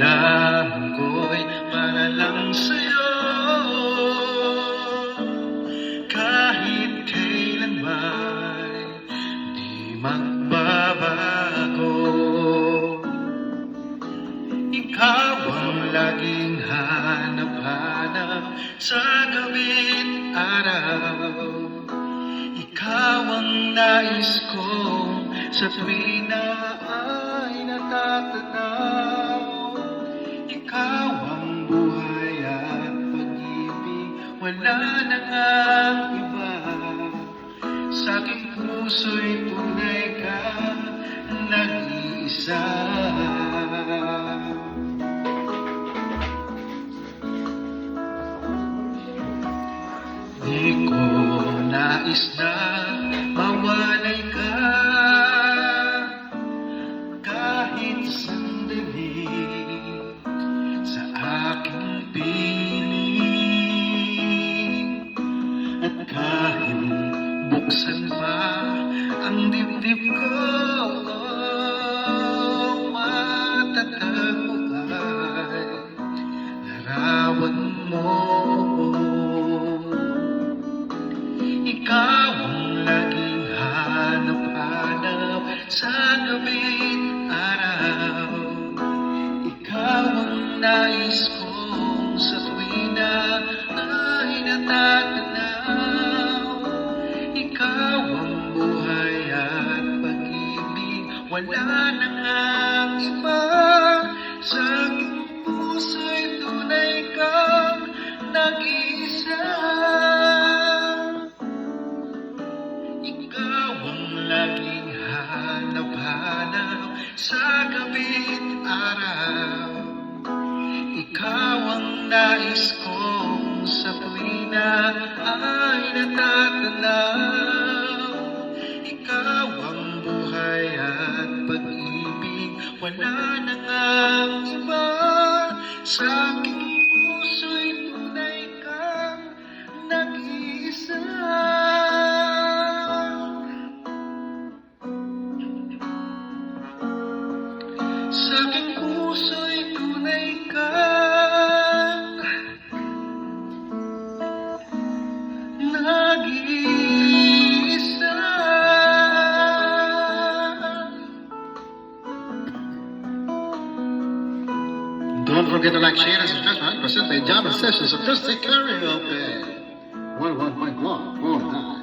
Kailangan ko'y para lang sa'yo. Kahit kailan may di magbabago. Ikaw ang laging hanap-hanap sa gabi't araw. Ikaw ang nais ko sa tuwing na ay natatanaw. Ikaw ang buhay at pag-ibig, wala na ngang iba. Sa aking puso'y tunay ka, nag-iisa. Di ko nais na mawalay ka kahit sandali sa aking piling. At kahit buksan pa ang dibdib ko, matatag mo ay larawan mo. Ikaw ang laging hanap-hanap sa gabi't araw. Ikaw ang nais kong sa tuwing na ay natatanaw. Ikaw ang buhay at pag-ibig, wala na ngang iba. Sa aking puso'y tunay kang nag-iisa. Ikaw ang laging hanap-hanap sa gabi't araw. Ikaw ang nais kong sa tuwing na ay natatanaw. Ikaw ang buhay at pag-ibig, wala na ngang iba. Sa aking puso'y tunay kang nag-iisa. Sa aking puso'y tunay kang nag-iisa. Don't forget to like, share, and subscribe. Present by Java Sessions Acoustic Karaoke. 101.1.